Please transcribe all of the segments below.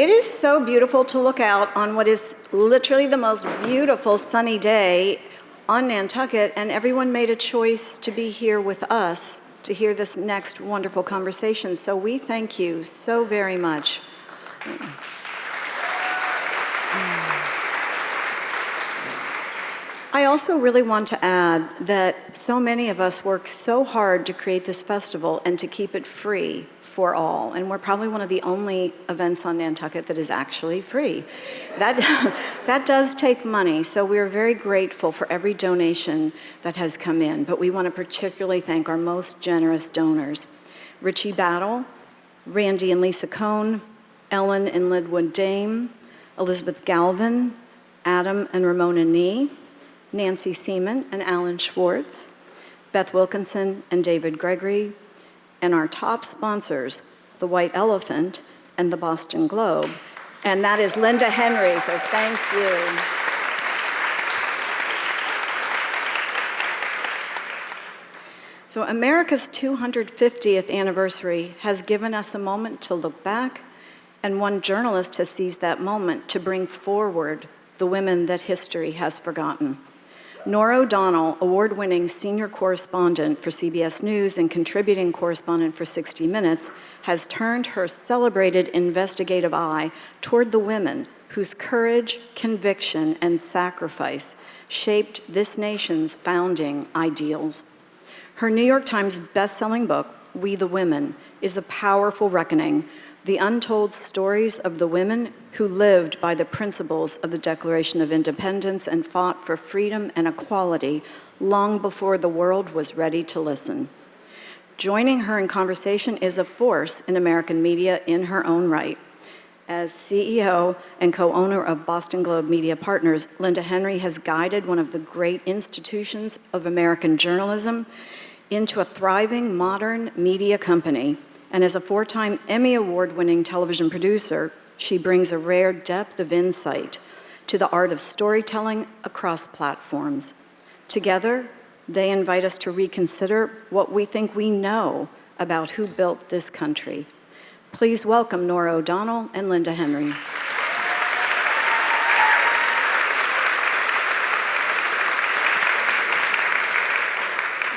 It is so beautiful to look out on what is literally the most beautiful sunny day on Nantucket, and everyone made a choice to be here with us to hear this next wonderful conversation. So we thank you so very much. I also really want to add that so many of us work so hard to create this festival and to keep it free for all. And we're probably one of the only events on Nantucket that is actually free. That does take money, so we're very grateful for every donation that has come in. But we want to particularly thank our most generous donors: Richie Battle, Randy and Lisa Cohn, Ellen and Lidwood Dame, Elizabeth Galvin, Adam and Ramona Nee, Nancy Seaman and Alan Schwartz, Beth Wilkinson and David Gregory, and our top sponsors, the White Elephant and the Boston Globe. And that is Linda Henry, so thank you. So America's 250th anniversary has given us a moment to look back, and one journalist has seized that moment to bring forward the women that history has forgotten. Norah O'Donnell, award-winning senior correspondent for CBS News and contributing correspondent for 60 Minutes, has turned her celebrated investigative eye toward the women whose courage, conviction, and sacrifice shaped this nation's founding ideals. Her New York Times best-selling book, We the Women, is a powerful reckoning, the untold stories of the women who lived by the principles of the Declaration of Independence and fought for freedom and equality long before the world was ready to listen. Joining her in conversation is a force in American media in her own right. As CEO and co-owner of Boston Globe Media Partners, Linda Henry has guided one of the great institutions of American journalism into a thriving modern media company. And as a 4-time Emmy Award-winning television producer, she brings a rare depth of insight to the art of storytelling across platforms. Together, they invite us to reconsider what we think we know about who built this country. Please welcome Norah O'Donnell and Linda Henry.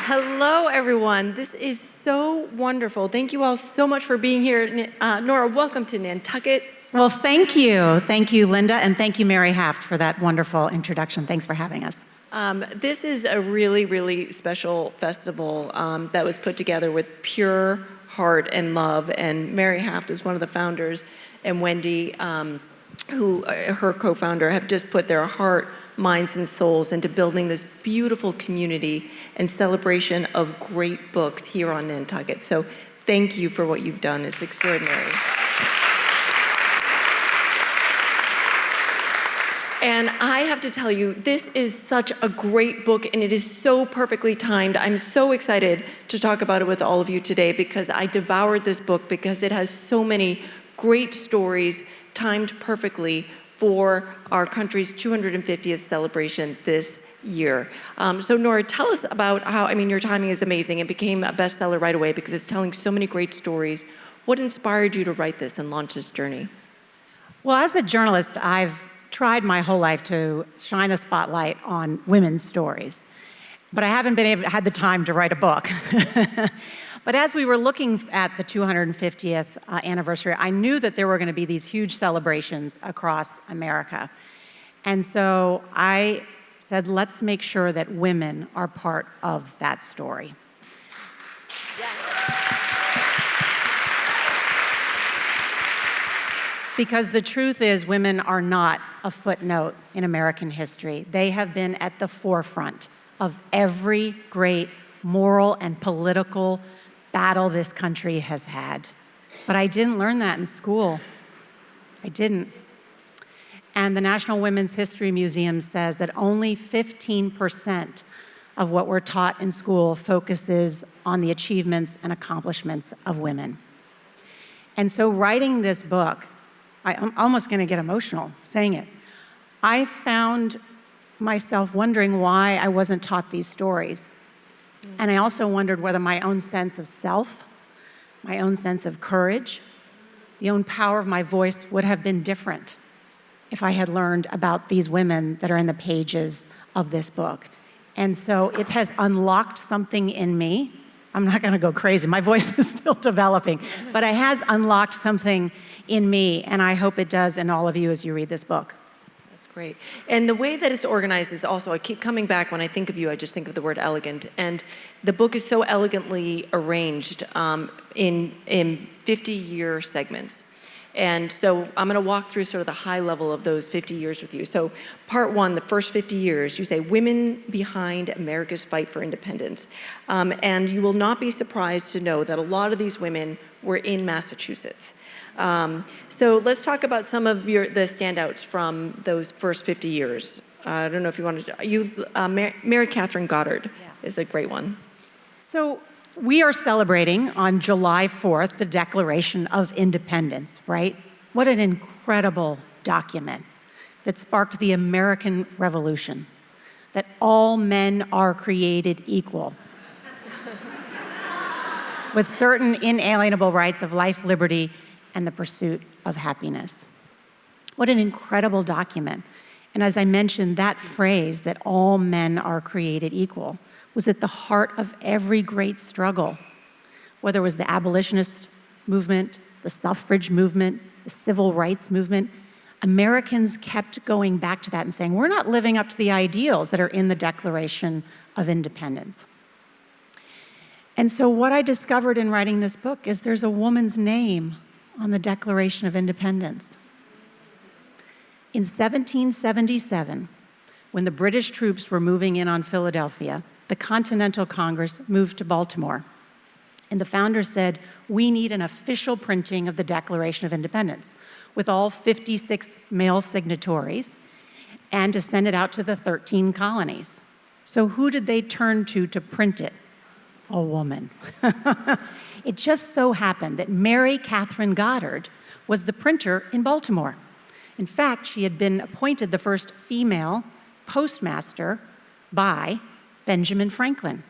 Hello, everyone. This is so wonderful. Thank you all so much for being here. Norah, welcome to Nantucket. Well, thank you. Thank you, Linda, and thank you, Mary Haft, for that wonderful introduction. Thanks for having us. This is a really, really special festival that was put together with pure heart and love, and Mary Haft is one of the founders, and Wendy, her co-founder, have just put their heart, minds, and souls into building this beautiful community and celebration of great books here on Nantucket. So thank you for what you've done. It's extraordinary. And I have to tell you, this is such a great book, and it is so perfectly timed. I'm so excited to talk about it with all of you today because I devoured this book because it has so many great stories timed perfectly for our country's 250th celebration this year. So Norah, tell us about how, your timing is amazing. It became a bestseller right away because it's telling so many great stories. What inspired you to write this and launch this journey? Well, as a journalist, I've tried my whole life to shine a spotlight on women's stories, but I haven't had the time to write a book. But as we were looking at the 250th anniversary, I knew that there were going to be these huge celebrations across America. And so I said, let's make sure that women are part of that story. Yes. Because the truth is, women are not a footnote in American history. They have been at the forefront of every great moral and political battle this country has had. But I didn't learn that in school. I didn't. And the National Women's History Museum says that only 15% of what we're taught in school focuses on the achievements and accomplishments of women. And so writing this book, I'm almost going to get emotional saying it. I found myself wondering why I wasn't taught these stories. And I also wondered whether my own sense of self, my own sense of courage, the own power of my voice would have been different if I had learned about these women that are in the pages of this book. And so it has unlocked something in me. I'm not gonna go crazy, my voice is still developing, but it has unlocked something in me, and I hope it does in all of you as you read this book. That's great. And the way that it's organized is also, I keep coming back, when I think of you, I just think of the word elegant. And the book is so elegantly arranged in 50-year segments. And so I'm going to walk through sort of the high level of those 50 years with you. So part one, the first 50 years, you say women behind America's fight for independence. And you will not be surprised to know that a lot of these women were in Massachusetts. So let's talk about some of the standouts from those first 50 years. I don't know if you want to, Mary Catherine Goddard is a great one. So we are celebrating on July 4th the Declaration of Independence, right? What an incredible document that sparked the American Revolution, that all men are created equal with certain inalienable rights of life, liberty, and the pursuit of happiness. What an incredible document. And as I mentioned, that phrase, that all men are created equal, was at the heart of every great struggle, whether it was the abolitionist movement, the suffrage movement, the civil rights movement. Americans kept going back to that and saying, we're not living up to the ideals that are in the Declaration of Independence. And so what I discovered in writing this book is there's a woman's name on the Declaration of Independence. In 1777, when the British troops were moving in on Philadelphia, the Continental Congress moved to Baltimore. And the founders said, we need an official printing of the Declaration of Independence with all 56 male signatories and to send it out to the 13 colonies. So who did they turn to print it? A woman. It just so happened that Mary Catherine Goddard was the printer in Baltimore. In fact, she had been appointed the first female postmaster by Benjamin Franklin.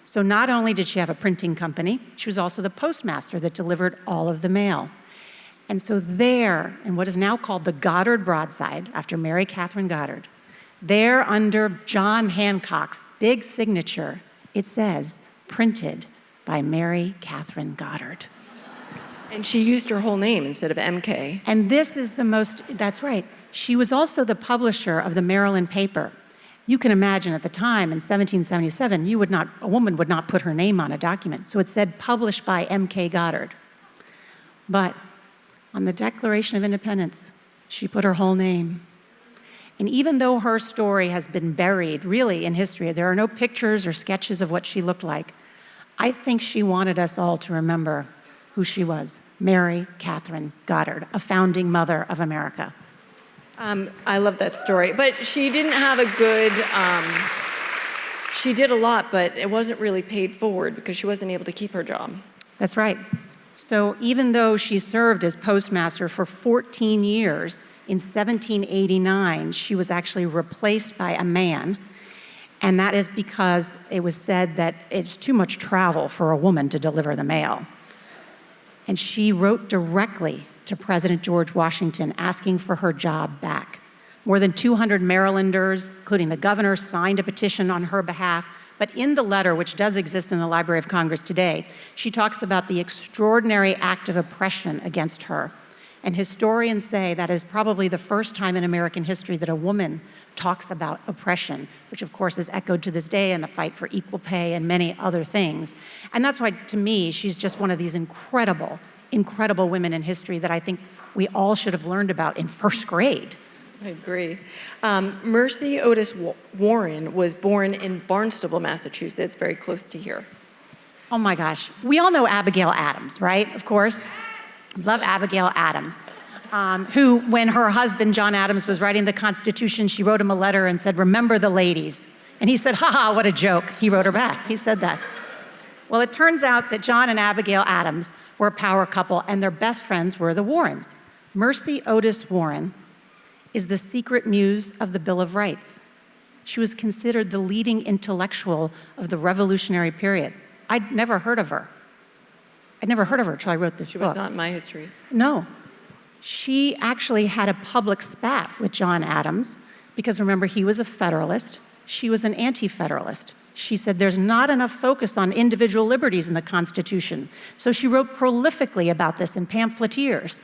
So not only did she have a printing company, she was also the postmaster that delivered all of the mail. And so there, in what is now called the Goddard Broadside, after Mary Catherine Goddard, there under John Hancock's big signature, it says, printed by Mary Catherine Goddard. And she used her whole name instead of MK. And this is the most, that's right. She was also the publisher of the Maryland paper. You can imagine at the time, in 1777, a woman would not put her name on a document. So it said published by M.K. Goddard. But on the Declaration of Independence, she put her whole name. And even though her story has been buried, really, in history, there are no pictures or sketches of what she looked like, I think she wanted us all to remember who she was, Mary Catherine Goddard, a founding mother of America. I love that story, but she didn't have a good, she did a lot, but it wasn't really paid forward because she wasn't able to keep her job. That's right. So even though she served as postmaster for 14 years, in 1789, she was actually replaced by a man, and that is because it was said that it's too much travel for a woman to deliver the mail. And she wrote directly to President George Washington asking for her job back. More than 200 Marylanders, including the governor, signed a petition on her behalf. But in the letter, which does exist in the Library of Congress today, she talks about the extraordinary act of oppression against her. And historians say that is probably the first time in American history that a woman talks about oppression, which of course is echoed to this day in the fight for equal pay and many other things. And that's why, to me, she's just one of these incredible women in history that I think we all should have learned about in first grade. I agree. Mercy Otis Warren was born in Barnstable, Massachusetts, very close to here. Oh my gosh. We all know Abigail Adams, right? Of course. Love Abigail Adams, who, when her husband, John Adams, was writing the Constitution, she wrote him a letter and said, remember the ladies. And he said, ha, what a joke. He wrote her back. He said that. Well, it turns out that John and Abigail Adams were a power couple, and their best friends were the Warrens. Mercy Otis Warren is the secret muse of the Bill of Rights. She was considered the leading intellectual of the Revolutionary period. I'd never heard of her. I'd never heard of her until I wrote this She book. was not in my history. No. She actually had a public spat with John Adams because, remember, he was a Federalist. She was an anti-Federalist. She said there's not enough focus on individual liberties in the Constitution. So she wrote prolifically about this in pamphleteers.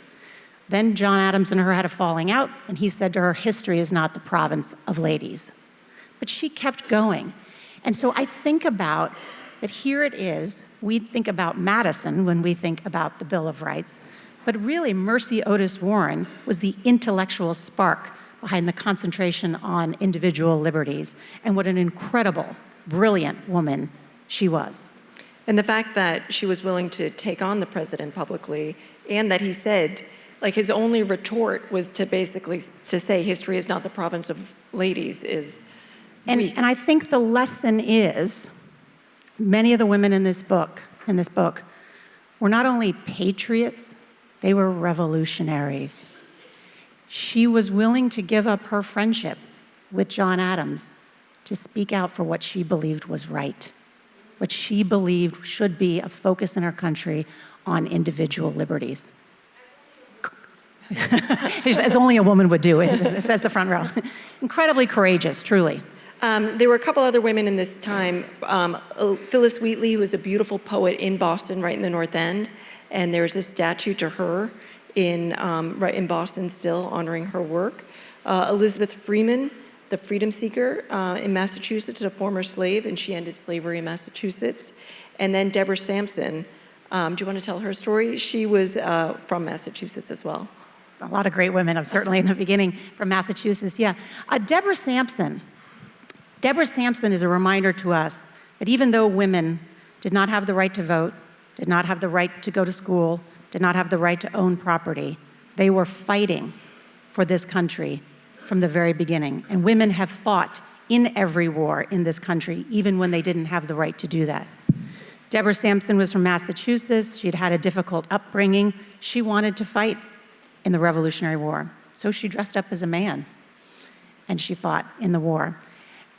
Then John Adams and her had a falling out, and he said to her, history is not the province of ladies. But she kept going. And so I think about that here it is. We think about Madison when we think about the Bill of Rights, but really Mercy Otis Warren was the intellectual spark behind the concentration on individual liberties, and what an incredible, brilliant woman she was. And the fact that she was willing to take on the president publicly, and that he said, like, his only retort was to basically to say history is not the province of ladies is weak. And I think the lesson is many of the women in this book were not only patriots, they were revolutionaries. She was willing to give up her friendship with John Adams to speak out for what she believed was right, what she believed should be a focus in our country on individual liberties. As only a woman would do, it says the front row. Incredibly courageous, truly. There were a couple other women in this time. Phyllis Wheatley, who was a beautiful poet in Boston, right in the North End, and there's a statue to her right in Boston still, honoring her work. Elizabeth Freeman, the freedom seeker in Massachusetts, a former slave, and she ended slavery in Massachusetts. And then Deborah Sampson. Do you want to tell her story? She was from Massachusetts as well. A lot of great women, certainly in the beginning, from Massachusetts, yeah. Deborah Sampson is a reminder to us that even though women did not have the right to vote, did not have the right to go to school, did not have the right to own property, they were fighting for this country from the very beginning. And women have fought in every war in this country, even when they didn't have the right to do that. Deborah Sampson was from Massachusetts. She'd had a difficult upbringing. She wanted to fight in the Revolutionary War. So she dressed up as a man, and she fought in the war.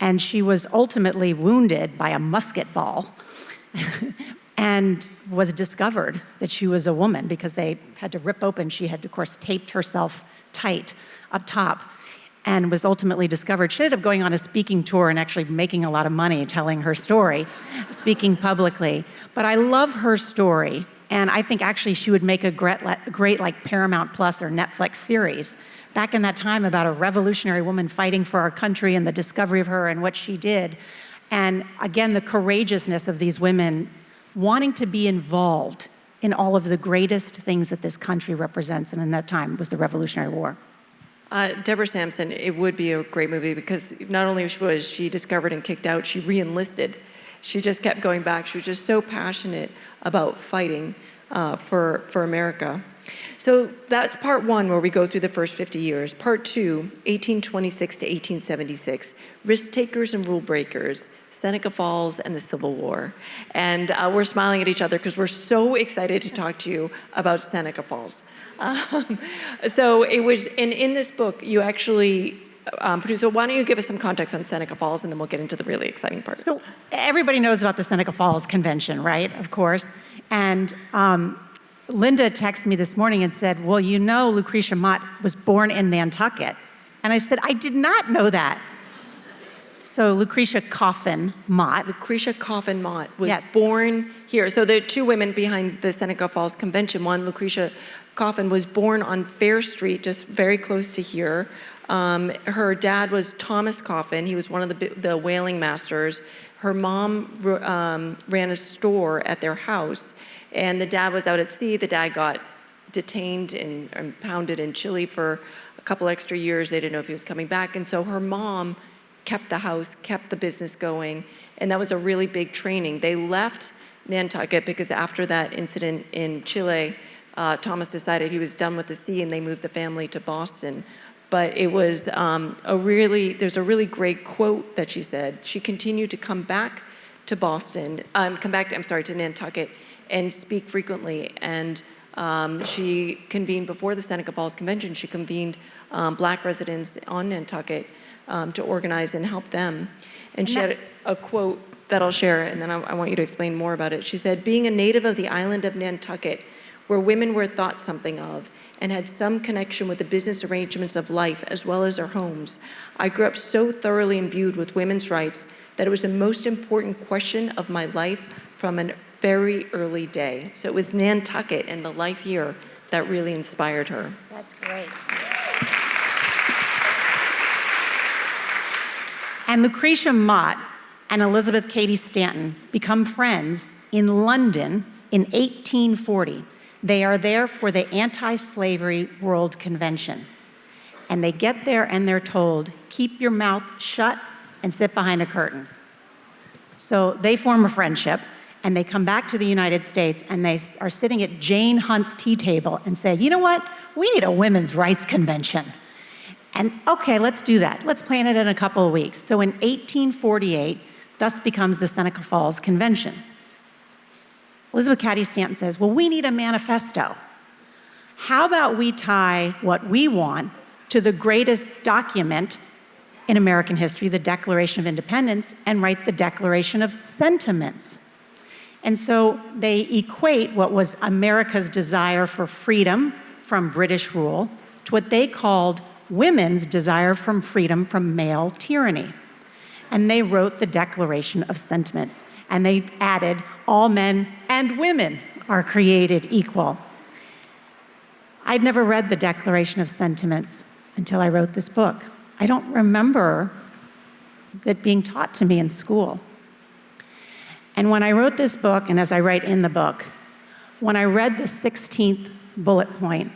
And she was ultimately wounded by a musket ball and was discovered that she was a woman because they had to rip open. She had, of course, taped herself tight up top and was ultimately discovered. She ended up going on a speaking tour and actually making a lot of money telling her story, speaking publicly. But I love her story, and I think actually she would make a great like Paramount Plus or Netflix series back in that time about a revolutionary woman fighting for our country and the discovery of her and what she did. And again, the courageousness of these women wanting to be involved in all of the greatest things that this country represents, and in that time was the Revolutionary War. Deborah Sampson, it would be a great movie because not only was she discovered and kicked out, she re-enlisted. She just kept going back. She was just so passionate about fighting for America. So that's part one, where we go through the first 50 years. Part two, 1826 to 1876, risk takers and rule breakers, Seneca Falls and the Civil War. And we're smiling at each other because we're so excited to talk to you about Seneca Falls. So it was, and in this book, you actually produced, so why don't you give us some context on Seneca Falls, and then we'll get into the really exciting part. So everybody knows about the Seneca Falls Convention, right? Of course. And Linda texted me this morning and said, well, you know Lucretia Mott was born in Nantucket. And I said, I did not know that. So Lucretia Coffin Mott. Lucretia Coffin Mott was born here. So there are two women behind the Seneca Falls Convention. One, Lucretia Coffin, was born on Fair Street, just very close to here. Her dad was Thomas Coffin. He was one of the whaling masters. Her mom ran a store at their house, and the dad was out at sea. The dad got detained and pounded in Chile for a couple extra years. They didn't know if he was coming back, and so her mom kept the house, kept the business going, and that was a really big training. They left Nantucket because after that incident in Chile, Thomas decided he was done with the sea, and they moved the family to Boston. But it was there's a really great quote that she said. She continued to come back to Boston, to Nantucket, and speak frequently. And she convened, before the Seneca Falls Convention, she convened Black residents on Nantucket to organize and help them. And she had a quote that I'll share, and then I want you to explain more about it. She said, "Being a native of the island of Nantucket, where women were thought something of and had some connection with the business arrangements of life as well as their homes, I grew up so thoroughly imbued with women's rights that it was the most important question of my life from a very early day." So it was Nantucket and the life here that really inspired her. That's great. And Lucretia Mott and Elizabeth Cady Stanton become friends in London in 1840. They are there for the Anti-Slavery World Convention. And they get there and they're told, keep your mouth shut and sit behind a curtain. So they form a friendship, and they come back to the United States, and they are sitting at Jane Hunt's tea table and say, you know what, we need a women's rights convention. And okay, let's do that. Let's plan it in a couple of weeks. So in 1848, thus becomes the Seneca Falls Convention. Elizabeth Cady Stanton says, well, we need a manifesto. How about we tie what we want to the greatest document in American history, the Declaration of Independence, and write the Declaration of Sentiments. And so they equate what was America's desire for freedom from British rule to what they called women's desire from freedom from male tyranny. And they wrote the Declaration of Sentiments. And they added, all men and women are created equal. I'd never read the Declaration of Sentiments until I wrote this book. I don't remember it being taught to me in school. And when I wrote this book, and as I write in the book, when I read the 16th bullet point,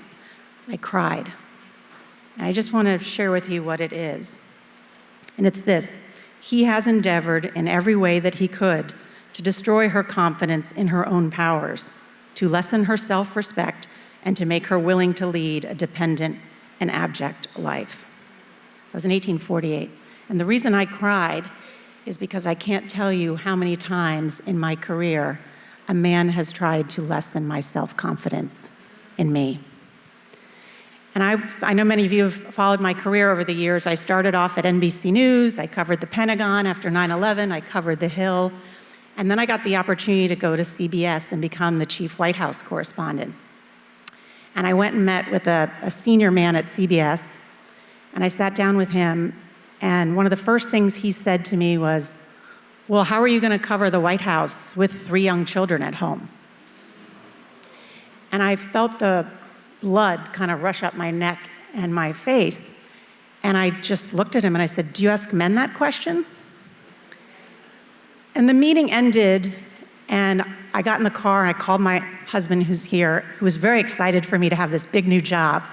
I cried. And I just want to share with you what it is. And it's this: he has endeavored in every way that he could to destroy her confidence in her own powers, to lessen her self-respect, and to make her willing to lead a dependent and abject life. That was in 1848. And the reason I cried is because I can't tell you how many times in my career a man has tried to lessen my self-confidence in me. And I know many of you have followed my career over the years. I started off at NBC News. I covered the Pentagon after 9/11. I covered the Hill. And then I got the opportunity to go to CBS and become the chief White House correspondent. And I went and met with a senior man at CBS, and I sat down with him, and one of the first things he said to me was, well, how are you going to cover the White House with 3 young children at home? And I felt the blood kind of rush up my neck and my face, and I just looked at him and I said, do you ask men that question? And the meeting ended, and I got in the car and I called my husband, who's here, who was very excited for me to have this big new job.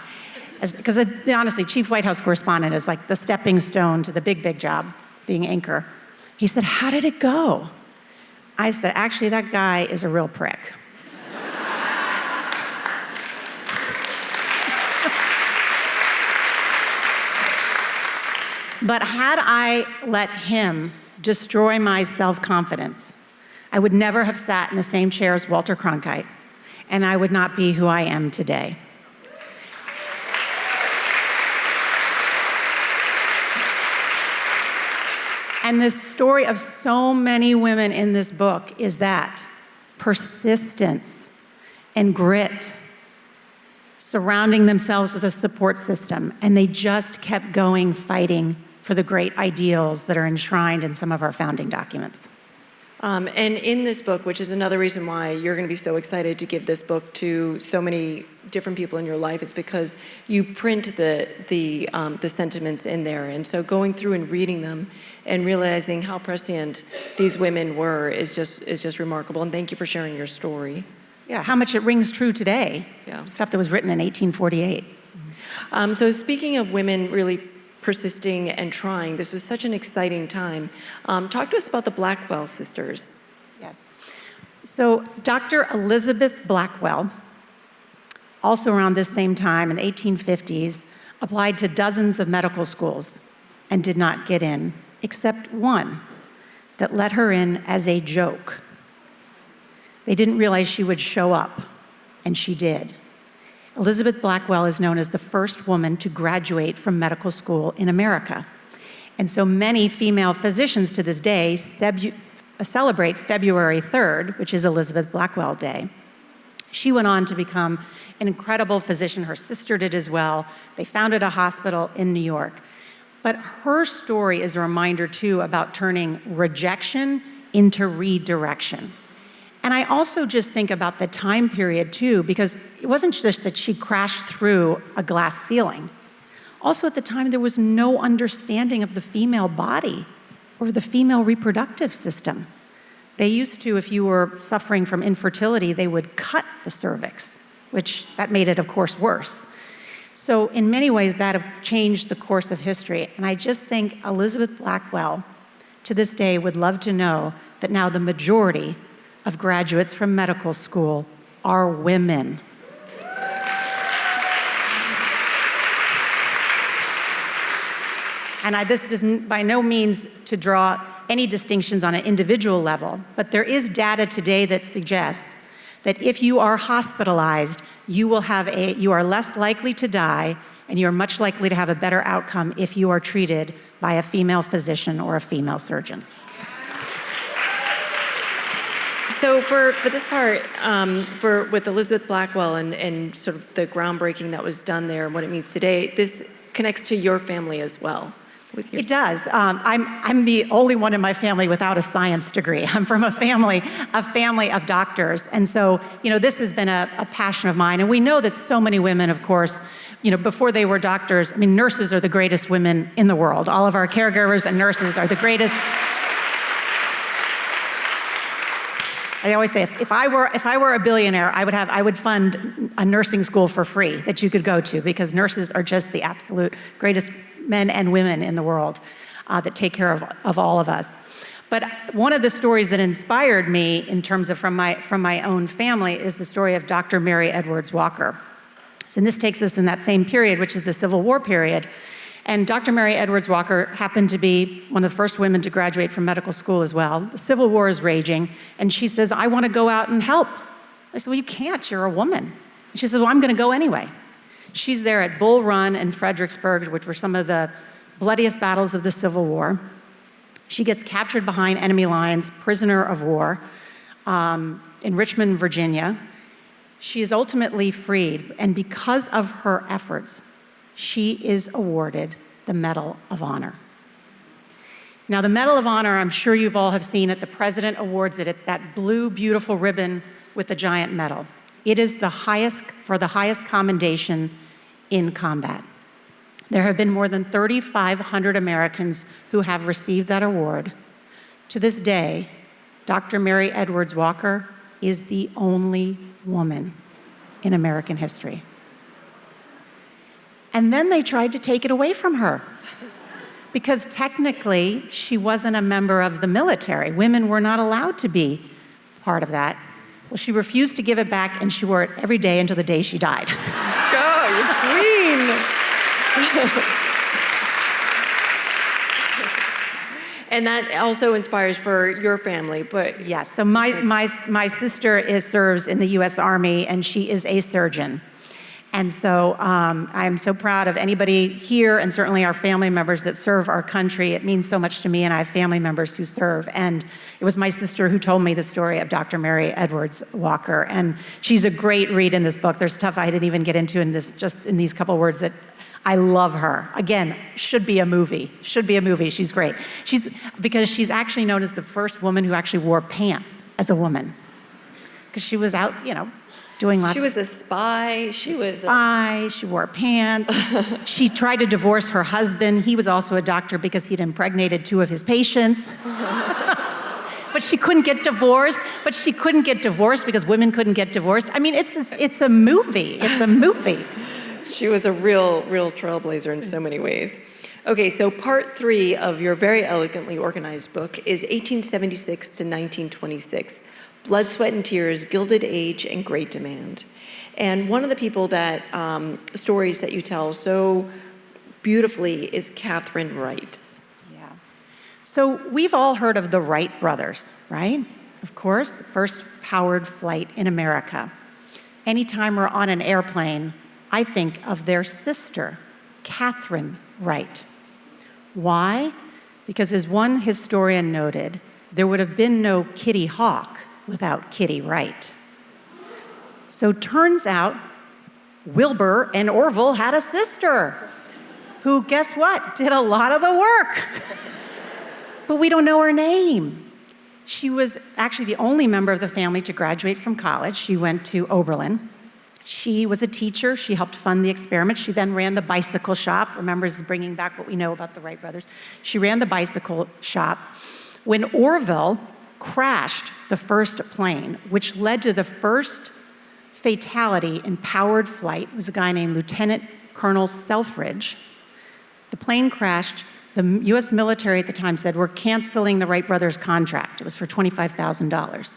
Because honestly, chief White House correspondent is like the stepping stone to the big, big job, being anchor. He said, how did it go? I said, actually, that guy is a real prick. But had I let him destroy my self-confidence, I would never have sat in the same chair as Walter Cronkite, and I would not be who I am today. And the story of so many women in this book is that persistence and grit, surrounding themselves with a support system, and they just kept going, fighting for the great ideals that are enshrined in some of our founding documents. And in this book, which is another reason why you're going to be so excited to give this book to so many different people in your life, is because you print the sentiments in there. And so going through and reading them and realizing how prescient these women were is just remarkable. And thank you for sharing your story. Yeah, how much it rings true today. Yeah. Stuff that was written in 1848. So speaking of women really persisting and trying, this was such an exciting time. Talk to us about the Blackwell sisters. Yes. So Dr. Elizabeth Blackwell, also around this same time in the 1850s, applied to dozens of medical schools and did not get in, except one that let her in as a joke. They didn't realize she would show up, and she did. Elizabeth Blackwell is known as the first woman to graduate from medical school in America. And so many female physicians to this day celebrate February 3rd, which is Elizabeth Blackwell Day. She went on to become an incredible physician. Her sister did as well. They founded a hospital in New York. But her story is a reminder, too, about turning rejection into redirection. And I also just think about the time period, too, because it wasn't just that she crashed through a glass ceiling. Also, at the time, there was no understanding of the female body or the female reproductive system. They used to, if you were suffering from infertility, they would cut the cervix, which that made it, of course, worse. So in many ways, that have changed the course of history. And I just think Elizabeth Blackwell, to this day, would love to know that now the majority of graduates from medical school are women. And this is by no means to draw any distinctions on an individual level, but there is data today that suggests that if you are hospitalized, you are less likely to die, and you are much likely to have a better outcome if you are treated by a female physician or a female surgeon. So for this part, with Elizabeth Blackwell and sort of the groundbreaking that was done there and what it means today, this connects to your family as well. It does. I'm the only one in my family without a science degree. I'm from a family of doctors. And so, this has been a passion of mine. And we know that so many women, of course, before they were doctors, nurses are the greatest women in the world. All of our caregivers and nurses are the greatest. I always say, if I were a billionaire, I would fund a nursing school for free that you could go to, because nurses are just the absolute greatest men and women in the world that take care of all of us. But one of the stories that inspired me in terms of from my own family is the story of Dr. Mary Edwards Walker. So this takes us in that same period, which is the Civil War period. And Dr. Mary Edwards Walker happened to be one of the first women to graduate from medical school as well. The Civil War is raging, and she says, I want to go out and help. I said, well, you can't, you're a woman. And she says, well, I'm going to go anyway. She's there at Bull Run and Fredericksburg, which were some of the bloodiest battles of the Civil War. She gets captured behind enemy lines, prisoner of war, in Richmond, Virginia. She is ultimately freed, and because of her efforts, she is awarded the Medal of Honor. Now, the Medal of Honor, I'm sure you've all have seen it. The president awards it. It's that blue, beautiful ribbon with the giant medal. It is the highest commendation in combat. There have been more than 3,500 Americans who have received that award. To this day, Dr. Mary Edwards Walker is the only woman in American history. And then they tried to take it away from her because technically she wasn't a member of the military. Women were not allowed to be part of that. Well, she refused to give it back, and she wore it every day until the day she died. Go, you're queen! And that also inspires for your family, but... Yes, so my sister serves in the U.S. Army, and she is a surgeon. And so I'm so proud of anybody here, and certainly our family members that serve our country. It means so much to me, and I have family members who serve. And it was my sister who told me the story of Dr. Mary Edwards Walker. And she's a great read in this book. There's stuff I didn't even get into just in these couple words that I love her. Again, should be a movie. She's great. Because she's actually known as the first woman who actually wore pants as a woman. Because she was out, doing lots. She was a spy. She wore pants. She tried to divorce her husband. He was also a doctor because he'd impregnated 2 of his patients. But she couldn't get divorced. Because women couldn't get divorced. It's a movie. She was a real trailblazer in so many ways. Okay, so part 3 of your very elegantly organized book is 1876 to 1926. Blood, Sweat, and Tears, Gilded Age, and Great Demand. And one of the people that, stories that you tell so beautifully is Catherine Wright. Yeah. So we've all heard of the Wright brothers, right? Of course, the first powered flight in America. Anytime we're on an airplane, I think of their sister, Catherine Wright. Why? because as one historian noted, there would have been no Kitty Hawk without Kitty Wright. So turns out Wilbur and Orville had a sister who, guess what, did a lot of the work. But we don't know her name. She was actually the only member of the family to graduate from college. She went to Oberlin. She was a teacher. She helped fund the experiment. She then ran the bicycle shop. Remember, this is bringing back what we know about the Wright brothers. She ran the bicycle shop. When Orville crashed the first plane, which led to the first fatality in powered flight, was a guy named Lieutenant Colonel Selfridge. The plane crashed. The US military at the time said, we're canceling the Wright brothers contract. It was for $25,000.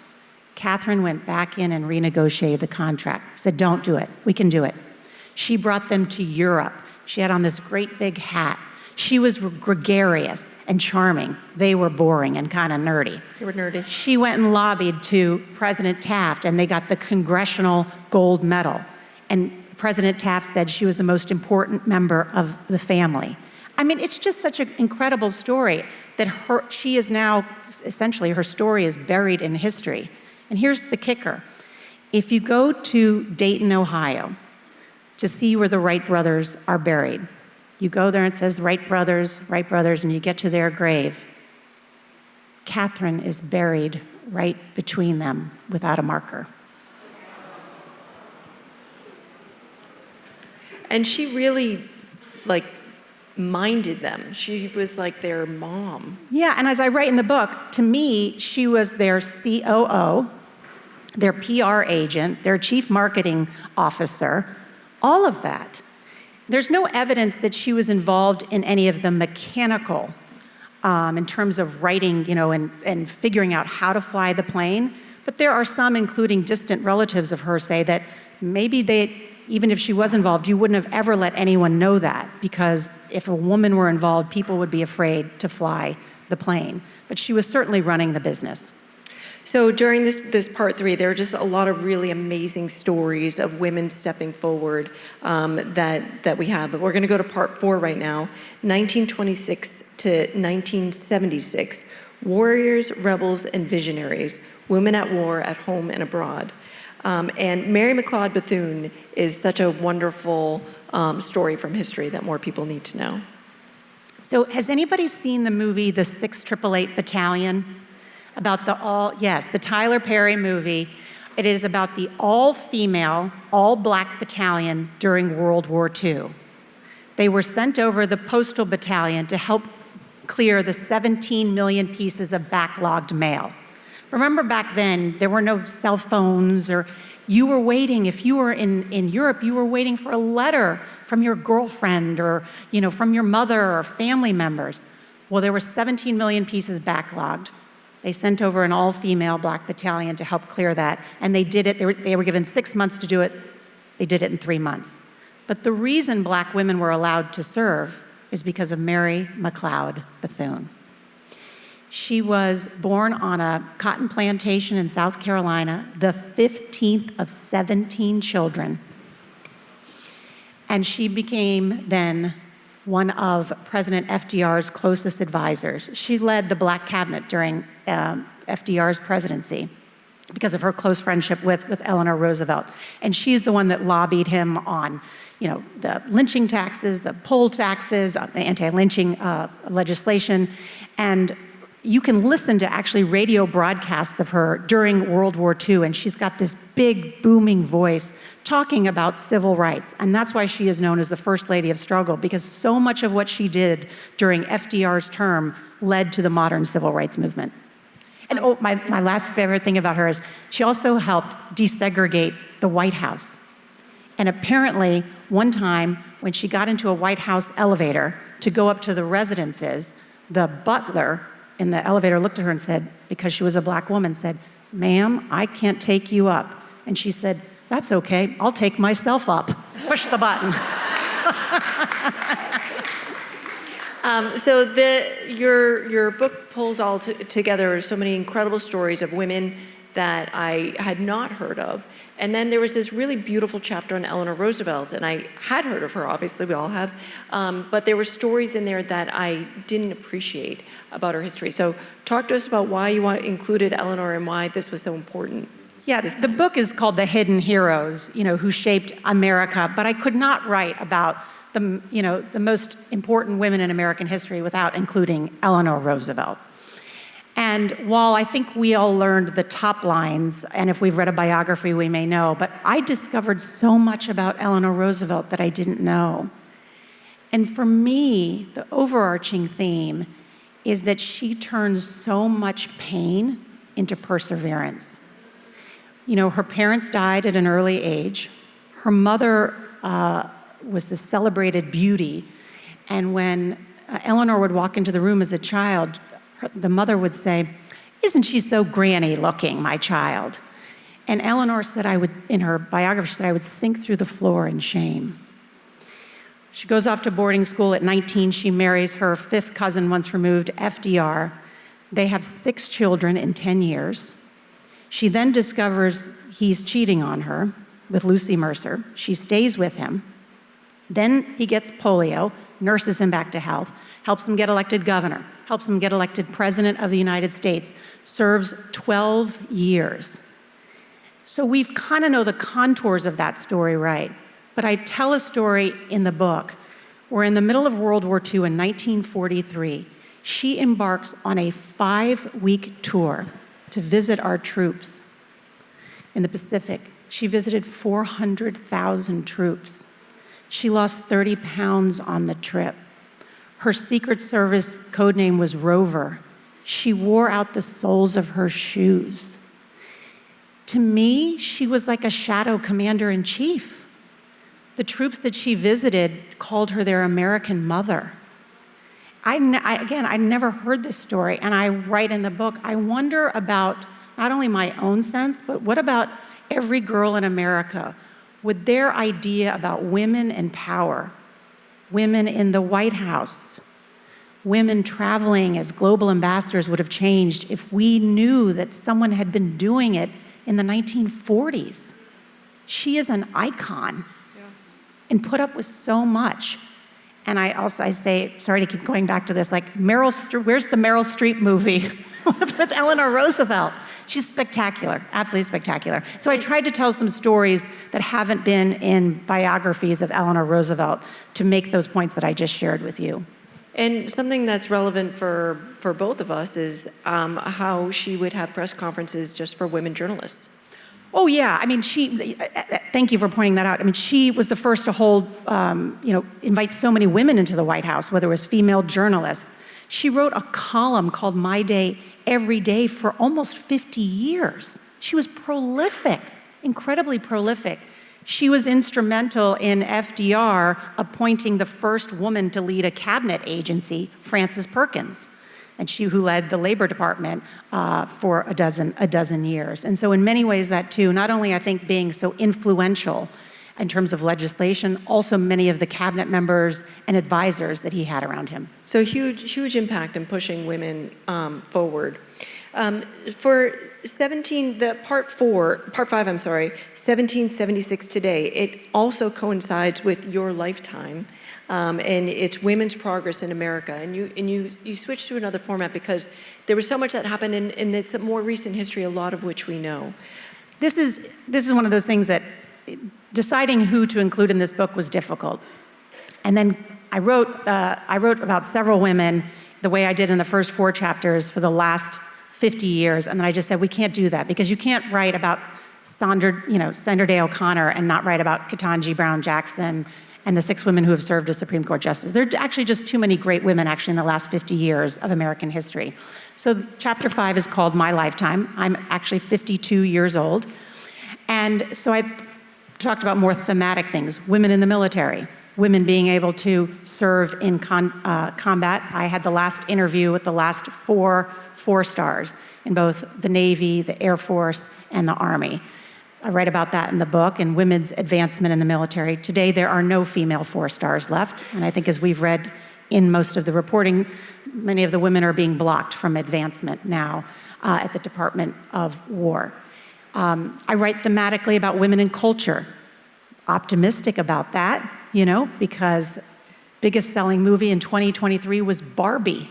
Catherine went back in and renegotiated the contract, said, don't do it, we can do it. She brought them to Europe. She had on this great big hat. She was gregarious and charming. They were boring and kind of nerdy. They were nerdy. She went and lobbied to President Taft, and they got the Congressional Gold Medal. And President Taft said she was the most important member of the family. I mean, it's just such an incredible story that she is now, essentially, her story is buried in history. And here's the kicker. If you go to Dayton, Ohio, to see where the Wright brothers are buried, you go there and it says Wright brothers, and you get to their grave. Catherine is buried right between them without a marker. And she really, minded them. She was like their mom. Yeah, and as I write in the book, to me, she was their COO, their PR agent, their chief marketing officer, all of that. There's no evidence that she was involved in any of the mechanical, in terms of writing, and figuring out how to fly the plane. But there are some, including distant relatives of hers, say that maybe even if she was involved, you wouldn't have ever let anyone know that, because if a woman were involved, people would be afraid to fly the plane. But she was certainly running the business. So during this part 3, there are just a lot of really amazing stories of women stepping forward that we have. But we're going to go to part 4 right now, 1926 to 1976, warriors, rebels, and visionaries, women at war at home and abroad. And Mary McLeod Bethune is such a wonderful story from history that more people need to know. So has anybody seen the movie, The 688 Battalion? About the Tyler Perry movie. It is about the all-female, all-black battalion during World War II. They were sent over the postal battalion to help clear the 17 million pieces of backlogged mail. Remember back then, there were no cell phones, or you were waiting, if you were in Europe, you were waiting for a letter from your girlfriend or from your mother or family members. Well, there were 17 million pieces backlogged. They sent over an all-female black battalion to help clear that, and they did it. They were given 6 months to do it. They did it in 3 months. But the reason black women were allowed to serve is because of Mary McLeod Bethune. She was born on a cotton plantation in South Carolina, the 15th of 17 children. And she became then one of President FDR's closest advisors. She led the Black Cabinet during FDR's presidency because of her close friendship with Eleanor Roosevelt. And she's the one that lobbied him on, the lynching taxes, the poll taxes, anti-lynching legislation. And you can listen to actually radio broadcasts of her during World War II, and she's got this big, booming voice talking about civil rights. And that's why she is known as the First Lady of Struggle, because so much of what she did during FDR's term led to the modern civil rights movement. And my last favorite thing about her is she also helped desegregate the White House. And apparently, one time when she got into a White House elevator to go up to the residences, the butler in the elevator looked at her and said, because she was a black woman, said, "Ma'am, I can't take you up." And she said, "That's okay, I'll take myself up." Push the button. So your book pulls all together so many incredible stories of women that I had not heard of. And then there was this really beautiful chapter on Eleanor Roosevelt, and I had heard of her, obviously, we all have, but there were stories in there that I didn't appreciate about her history. So talk to us about why you included Eleanor and why this was so important. Yeah, the book is called The Hidden Heroes, who shaped America, but I could not write about the most important women in American history without including Eleanor Roosevelt. And while I think we all learned the top lines, and if we've read a biography, we may know, but I discovered so much about Eleanor Roosevelt that I didn't know. And for me, the overarching theme is that she turns so much pain into perseverance. Her parents died at an early age. Her mother was the celebrated beauty. And when Eleanor would walk into the room as a child, the mother would say, "Isn't she so granny looking, my child?" And Eleanor said, in her biography, she said, "I would sink through the floor in shame." She goes off to boarding school at 19. She marries her fifth cousin, once removed, FDR. They have 6 children in 10 years. She then discovers he's cheating on her with Lucy Mercer. She stays with him. Then he gets polio, nurses him back to health, helps him get elected governor, helps him get elected president of the United States, serves 12 years. So we kind of know the contours of that story, right? But I tell a story in the book where in the middle of World War II in 1943, she embarks on a 5-week tour to visit our troops in the Pacific. She visited 400,000 troops. She lost 30 pounds on the trip. Her Secret Service codename was Rover. She wore out the soles of her shoes. To me, she was like a shadow commander-in-chief. The troops that she visited called her their American mother. I never heard this story, and I write in the book, I wonder about not only my own sense, but what about every girl in America? Would their idea about women and power, women in the White House, women traveling as global ambassadors would have changed if we knew that someone had been doing it in the 1940s? She is an icon and put up with so much. And I say, sorry to keep going back to this, like Meryl Streep, where's the Meryl Streep movie with Eleanor Roosevelt? She's spectacular, absolutely spectacular. So I tried to tell some stories that haven't been in biographies of Eleanor Roosevelt to make those points that I just shared with you. And something that's relevant for both of us is how she would have press conferences just for women journalists. Oh yeah, I mean, thank you for pointing that out. I mean, she was the first to hold, invite so many women into the White House, whether it was female journalists. She wrote a column called My Day every day for almost 50 years. She was prolific, incredibly prolific. She was instrumental in FDR appointing the first woman to lead a cabinet agency, Frances Perkins, and who led the Labor Department for a dozen years. And so in many ways that too, not only I think being so influential in terms of legislation, also many of the cabinet members and advisors that he had around him. So huge impact in pushing women forward. For part 5, 1776 today, it also coincides with your lifetime, and it's women's progress in America. And you switched to another format because there was so much that happened in this more recent history, a lot of which we know. This is one of those things that deciding who to include in this book was difficult. And then I wrote about several women the way I did in the first 4 chapters for the last 50 years, and then I just said, we can't do that, because you can't write about Sandra Day O'Connor and not write about Ketanji Brown Jackson and the 6 women who have served as Supreme Court justices. There are actually just too many great women actually in the last 50 years of American history. So chapter 5 is called My Lifetime. I'm actually 52 years old. And so I talked about more thematic things, women in the military, women being able to serve in combat. I had the last interview with the last 4 stars in both the Navy, the Air Force, and the Army. I write about that in the book, and women's advancement in the military. Today, there are no female 4 stars left, and I think as we've read in most of the reporting, many of the women are being blocked from advancement now at the Department of War. I write thematically about women in culture. Optimistic about that, because biggest selling movie in 2023 was Barbie.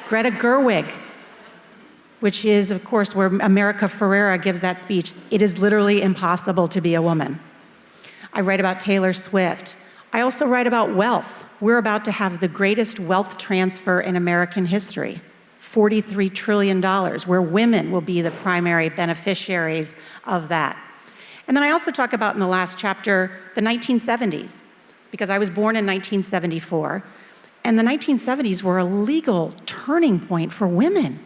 Greta Gerwig, which is, of course, where America Ferrera gives that speech. It is literally impossible to be a woman. I write about Taylor Swift. I also write about wealth. We're about to have the greatest wealth transfer in American history, $43 trillion, where women will be the primary beneficiaries of that. And then I also talk about in the last chapter the 1970s, because I was born in 1974, and the 1970s were a legal turning point for women.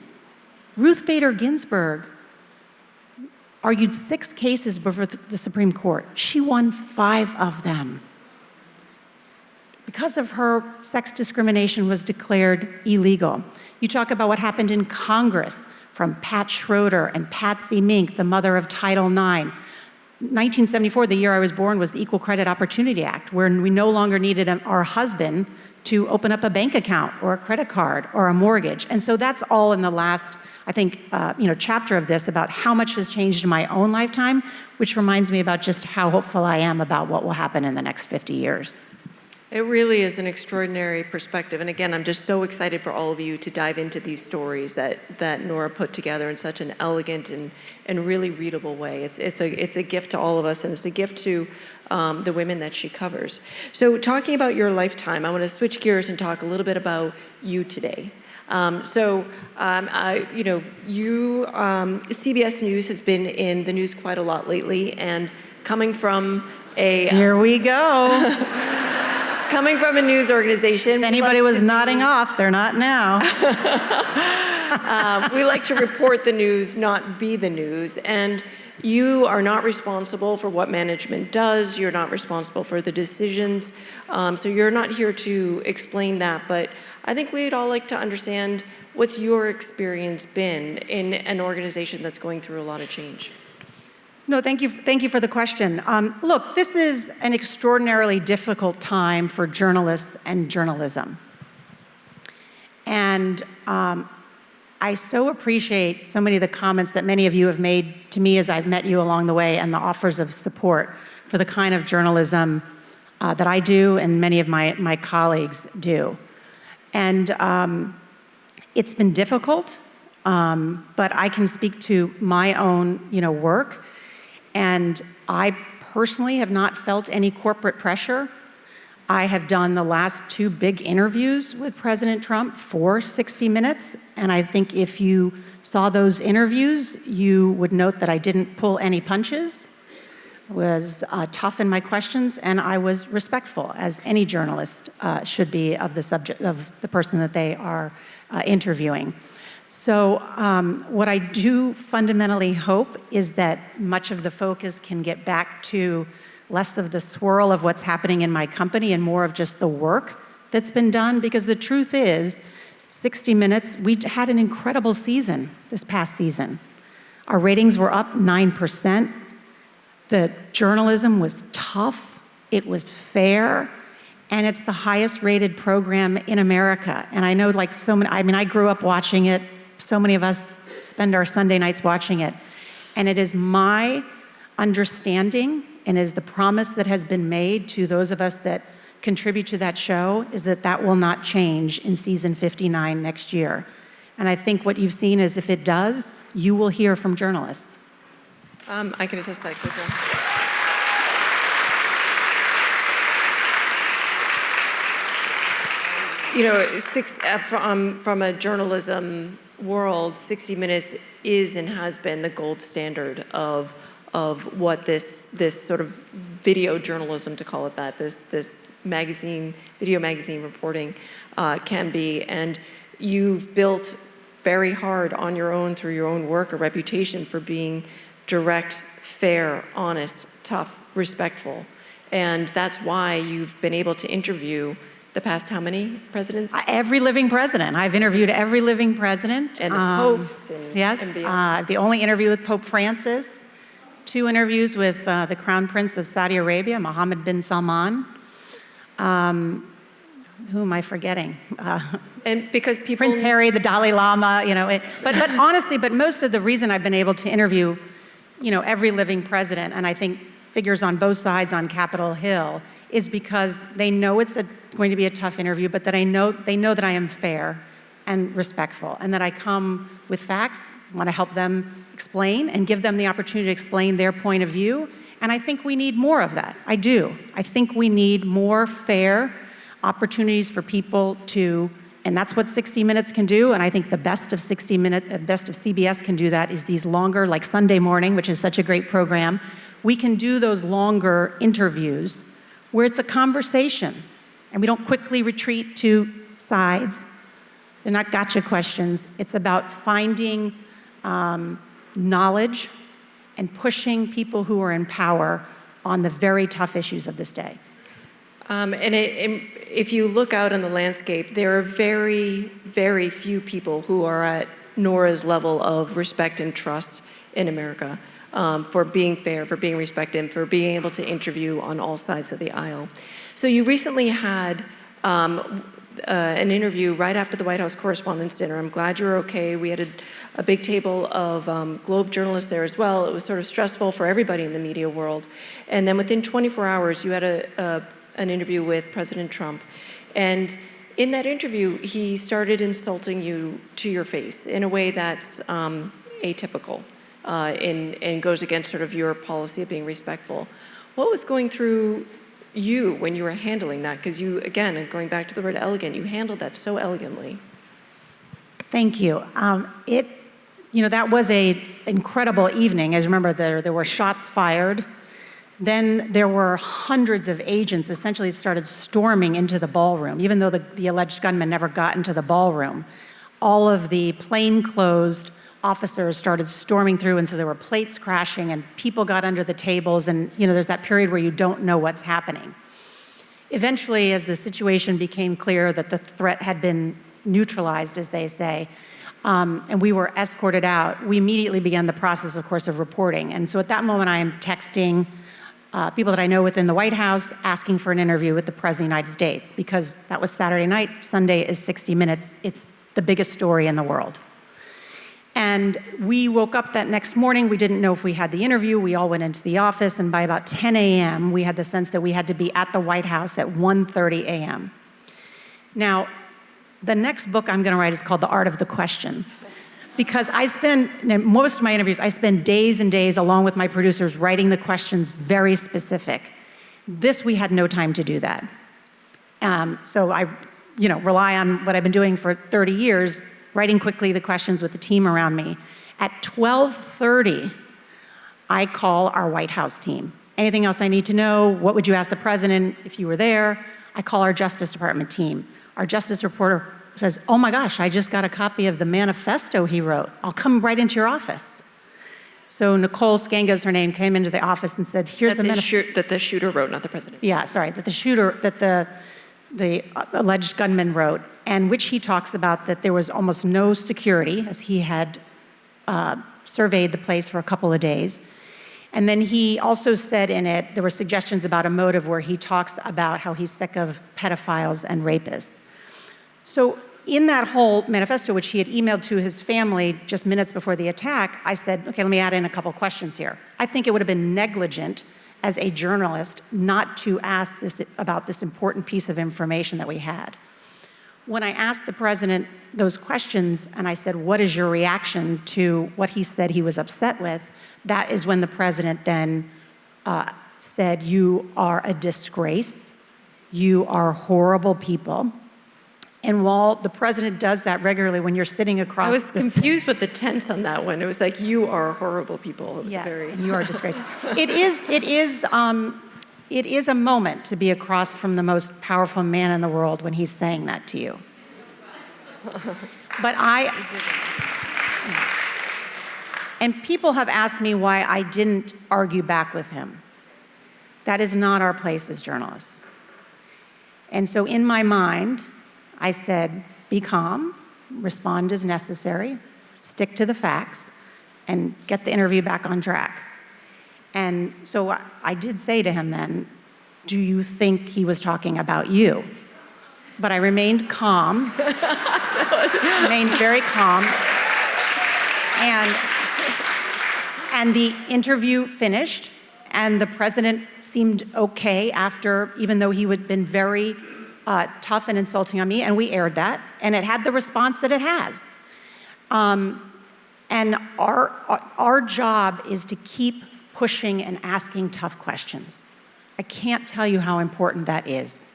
Ruth Bader Ginsburg argued 6 cases before the Supreme Court. She won 5 of them. Because of her, sex discrimination was declared illegal. You talk about what happened in Congress, from Pat Schroeder and Patsy Mink, the mother of Title IX. 1974, the year I was born, was the Equal Credit Opportunity Act, where we no longer needed our husband to open up a bank account or a credit card or a mortgage. And so that's all in the last, I think, chapter of this about how much has changed in my own lifetime, which reminds me about just how hopeful I am about what will happen in the next 50 years. It really is an extraordinary perspective. And again, I'm just so excited for all of you to dive into these stories that Norah put together in such an elegant and really readable way. It's a gift to all of us, and it's a gift to the women that she covers. So talking about your lifetime, I want to switch gears and talk a little bit about you today. CBS News has been in the news quite a lot lately, and coming from a... Here we go. Coming from a news organization. If anybody was nodding off, they're not now. We like to report the news, not be the news. And you are not responsible for what management does. You're not responsible for the decisions. So you're not here to explain that. But I think we'd all like to understand what's your experience been in an organization that's going through a lot of change. No, thank you for the question. Look, this is an extraordinarily difficult time for journalists and journalism. And I so appreciate so many of the comments that many of you have made to me as I've met you along the way, and the offers of support for the kind of journalism that I do and many of my colleagues do. And it's been difficult, but I can speak to my own work. And I personally have not felt any corporate pressure. I have done the last 2 big interviews with President Trump for 60 Minutes. And I think if you saw those interviews, you would note that I didn't pull any punches. I was tough in my questions, and I was respectful, as any journalist should be, of the subject, of the person that they are interviewing. So what I do fundamentally hope is that much of the focus can get back to less of the swirl of what's happening in my company and more of just the work that's been done. Because the truth is, 60 Minutes, we had an incredible season this past season. Our ratings were up 9%. The journalism was tough. It was fair. And it's the highest rated program in America. And I know I grew up watching it. So many of us spend our Sunday nights watching it. And it is my understanding, and it is the promise that has been made to those of us that contribute to that show, is that will not change in season 59 next year. And I think what you've seen is, if it does, you will hear from journalists. I can attest to that quickly. From a journalism world, 60 Minutes is and has been the gold standard of what this sort of video journalism, to call it that, this video magazine reporting can be. And you've built very hard on your own, through your own work, a reputation for being direct, fair, honest, tough, respectful. And that's why you've been able to interview the past how many presidents? Every living president. I've interviewed every living president. And the popes. Yes. The only interview with Pope Francis. 2 interviews with the Crown Prince of Saudi Arabia, Mohammed bin Salman. Who am I forgetting? And because people... Prince Harry, the Dalai Lama, but honestly, most of the reason I've been able to interview every living president, and I think figures on both sides on Capitol Hill, is because they know it's going to be a tough interview, but that they know that I am fair and respectful, and that I come with facts, want to help them explain and give them the opportunity to explain their point of view. And I think we need more of that. I do. I think we need more fair opportunities for people to, and that's what 60 Minutes can do. And I think the best of 60 Minutes, the best of CBS can do that is these longer, like Sunday Morning, which is such a great program. We can do those longer interviews where it's a conversation and we don't quickly retreat to sides. They're not gotcha questions. It's about finding knowledge and pushing people who are in power on the very tough issues of this day. If you look out on the landscape, there are very, very few people who are at Norah's level of respect and trust in America, for being fair, for being respected, for being able to interview on all sides of the aisle. So you recently had an interview right after the White House Correspondents' Dinner. I'm glad you're okay. We had a big table of Globe journalists there as well. It was sort of stressful for everybody in the media world. And then within 24 hours, you had an interview with President Trump. And in that interview, he started insulting you to your face in a way that's atypical and goes against sort of your policy of being respectful. What was going through you when you were handling that? Because you, again, and going back to the word elegant, you handled that so elegantly. Thank you. That was an incredible evening. As you remember, there were shots fired. Then there were hundreds of agents essentially started storming into the ballroom, even though the alleged gunman never got into the ballroom. All of the plainclothes officers started storming through, and so there were plates crashing, and people got under the tables, and there's that period where you don't know what's happening. Eventually, as the situation became clear that the threat had been neutralized, as they say, and we were escorted out, we immediately began the process, of course, of reporting. And so at that moment, I am texting people that I know within the White House, asking for an interview with the President of the United States, because that was Saturday night. Sunday is 60 Minutes. It's the biggest story in the world. And we woke up that next morning. We didn't know if we had the interview. We all went into the office, and by about 10 a.m., we had the sense that we had to be at the White House at 1:30 a.m. Now, the next book I'm going to write is called The Art of the Question, because most of my interviews, I spend days and days along with my producers writing the questions very specific. This, we had no time to do that. So I rely on what I've been doing for 30 years, writing quickly the questions with the team around me. At 12:30, I call our White House team. Anything else I need to know? What would you ask the president if you were there? I call our Justice Department team. Our justice reporter says, oh my gosh, I just got a copy of the manifesto he wrote. I'll come right into your office. So Nicole Skanga is her name, came into the office and said, here's the manifesto. That the shooter wrote, not the president. Yeah, sorry, that the alleged gunman wrote, and which he talks about that there was almost no security, as he had surveyed the place for a couple of days. And then he also said in it, there were suggestions about a motive where he talks about how he's sick of pedophiles and rapists. So in that whole manifesto, which he had emailed to his family just minutes before the attack, I said, okay, let me add in a couple questions here. I think it would have been negligent as a journalist not to ask about this important piece of information that we had. When I asked the president those questions and I said, what is your reaction to what he said he was upset with? That is when the president then said, you are a disgrace. You are horrible people. And while the president does that regularly when you're sitting across I was confused with the tense on that one. It was like, you are horrible people. It was yes, very... and you are a disgrace. It is a moment to be across from the most powerful man in the world when he's saying that to you. But and people have asked me why I didn't argue back with him. That is not our place as journalists. And so in my mind, I said, be calm, respond as necessary, stick to the facts, and get the interview back on track. And so I did say to him then, do you think he was talking about you? But I remained calm, remained very calm. And the interview finished, and the president seemed okay after, even though he had been very tough and insulting on me, and we aired that, and it had the response that it has. And our job is to keep pushing and asking tough questions. I can't tell you how important that is.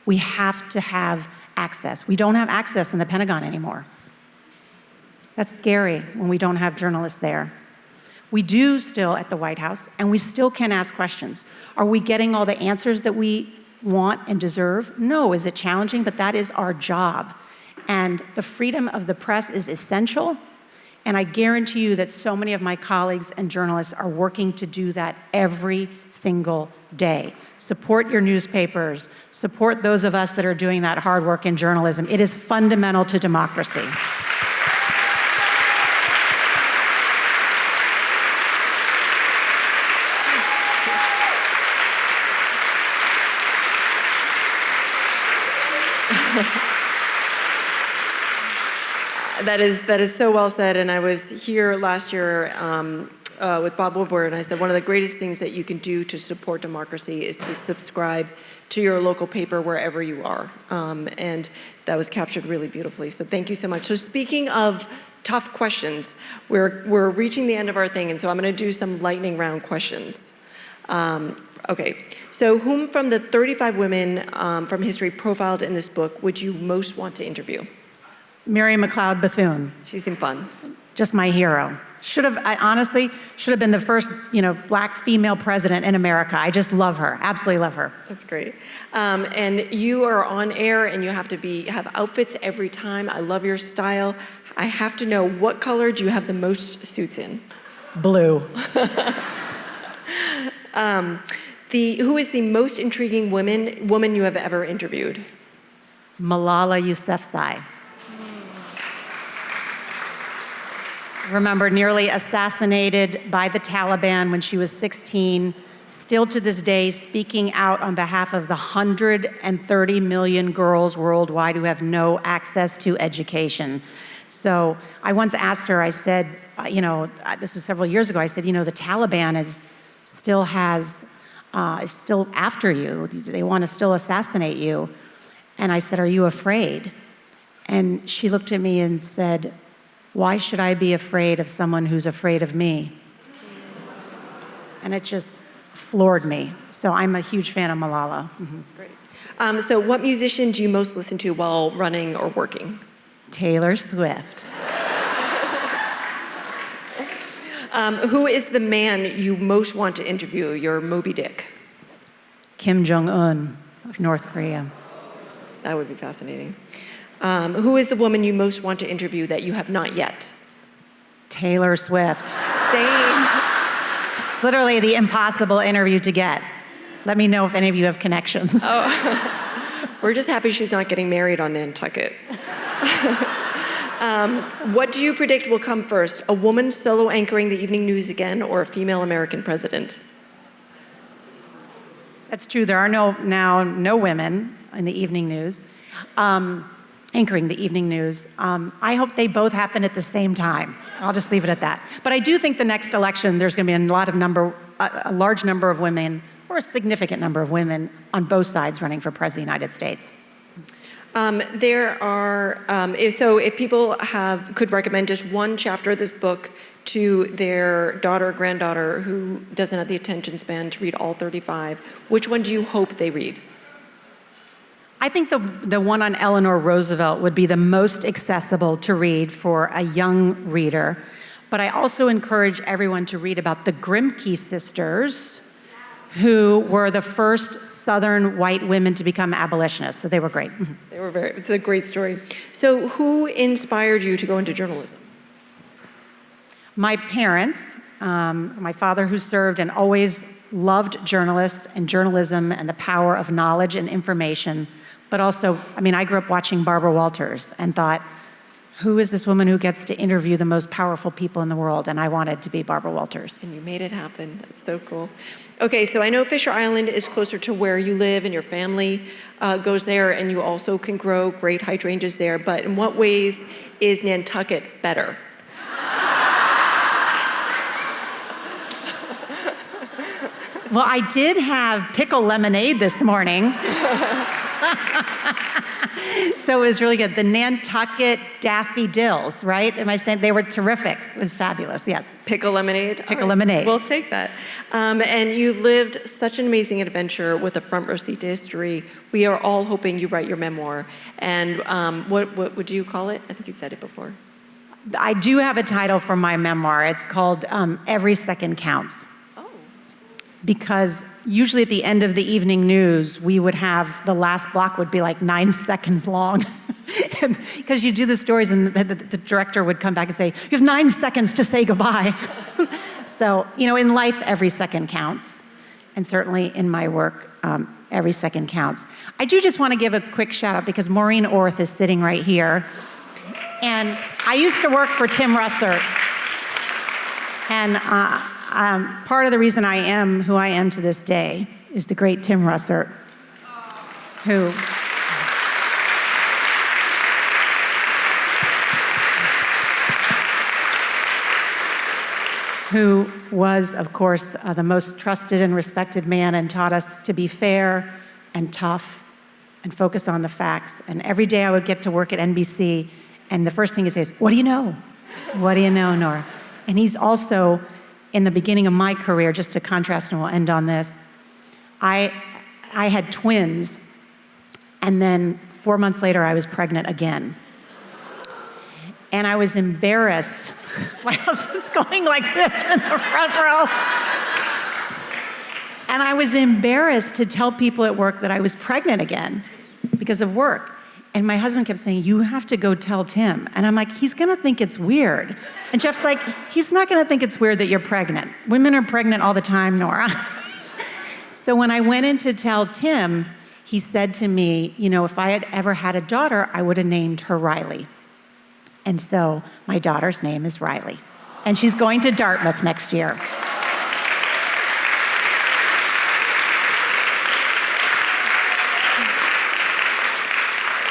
We have to have access. We don't have access in the Pentagon anymore. That's scary when we don't have journalists there. We do still at the White House, and we still can ask questions. Are we getting all the answers that we want and deserve? No. Is it challenging? But that is our job. And the freedom of the press is essential. And I guarantee you that so many of my colleagues and journalists are working to do that every single day. Support your newspapers. Support those of us that are doing that hard work in journalism. It is fundamental to democracy. That is so well said, and I was here last year with Bob Woodward, and I said one of the greatest things that you can do to support democracy is to subscribe to your local paper wherever you are, and that was captured really beautifully, so thank you so much. So speaking of tough questions, we're reaching the end of our thing, and so I'm going to do some lightning round questions. Okay, so whom from the 35 women from history profiled in this book would you most want to interview? Mary McLeod Bethune. She seemed fun. Just my hero. I honestly should have been the first, black female president in America. I just love her, absolutely love her. That's great. And you are on air and you have to have outfits every time. I love your style. I have to know, what color do you have the most suits in? Blue. Who is the most intriguing woman you have ever interviewed? Malala Yousafzai. Remember, nearly assassinated by the Taliban when she was 16, still to this day speaking out on behalf of the 130 million girls worldwide who have no access to education. So I once asked her, I said, this was several years ago, I said, the Taliban is still after you. They want to still assassinate you. And I said, are you afraid? And she looked at me and said, why should I be afraid of someone who's afraid of me? And it just floored me. So I'm a huge fan of Malala. Mm-hmm. Great. So what musician do you most listen to while running or working? Taylor Swift. Who is the man you most want to interview, your Moby Dick? Kim Jong-un of North Korea. That would be fascinating. Who is the woman you most want to interview that you have not yet? Taylor Swift. Same. It's literally the impossible interview to get. Let me know if any of you have connections. Oh. We're just happy she's not getting married on Nantucket. What do you predict will come first? A woman solo anchoring the evening news again, or a female American president? That's true. There are no women in the evening news. Anchoring the evening news. I hope they both happen at the same time. I'll just leave it at that. But I do think the next election, there's going to be a large number of women, or a significant number of women on both sides running for president of the United States. If people could recommend just one chapter of this book to their daughter or granddaughter who doesn't have the attention span to read all 35, which one do you hope they read? I think the one on Eleanor Roosevelt would be the most accessible to read for a young reader. But I also encourage everyone to read about the Grimke sisters, who were the first Southern white women to become abolitionists. So they were great. It's a great story. So who inspired you to go into journalism? My parents, my father who served and always loved journalists and journalism and the power of knowledge and information. But also, I grew up watching Barbara Walters and thought, who is this woman who gets to interview the most powerful people in the world? And I wanted to be Barbara Walters. And you made it happen. That's so cool. Okay, so I know Fisher Island is closer to where you live and your family goes there, and you also can grow great hydrangeas there. But in what ways is Nantucket better? Well, I did have pickle lemonade this morning. So it was really good. The Nantucket daffodils, right? Am I saying they were terrific? It was fabulous, yes. Pickle lemonade? Pickle All right, lemonade. We'll take that. And you've lived such an amazing adventure with a front row seat to history. We are all hoping you write your memoir. And what would you call it? I think you said it before. I do have a title for my memoir. It's called Every Second Counts. Oh. Because usually at the end of the evening news, we would have, the last block would be like 9 seconds long. Because you do the stories and the director would come back and say, you have 9 seconds to say goodbye. So, in life, every second counts. And certainly in my work, every second counts. I do just want to give a quick shout out because Maureen Orth is sitting right here. And I used to work for Tim Russert. And part of the reason I am who I am to this day is the great Tim Russert, who was, of course, the most trusted and respected man and taught us to be fair and tough and focus on the facts. And every day I would get to work at NBC, and the first thing he'd say is, what do you know? What do you know, Norah? And he's also, in the beginning of my career, just to contrast, and we'll end on this, I had twins, and then 4 months later, I was pregnant again. And I was embarrassed. My husband's going like this in the front row. And I was embarrassed to tell people at work that I was pregnant again because of work. And my husband kept saying, you have to go tell Tim. And I'm like, he's gonna think it's weird. And Jeff's like, he's not gonna think it's weird that you're pregnant. Women are pregnant all the time, Norah. So when I went in to tell Tim, he said to me, if I had ever had a daughter, I would have named her Riley. And so my daughter's name is Riley. And she's going to Dartmouth next year.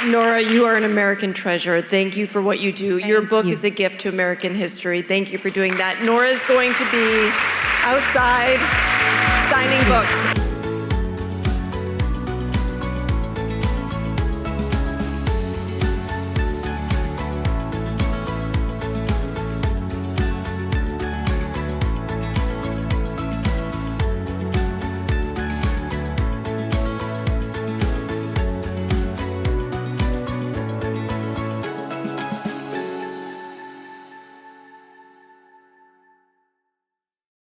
Norah, you are an American treasure. Thank you for what you do. Your book is a gift to American history. Thank you for doing that. Norah's going to be outside signing books.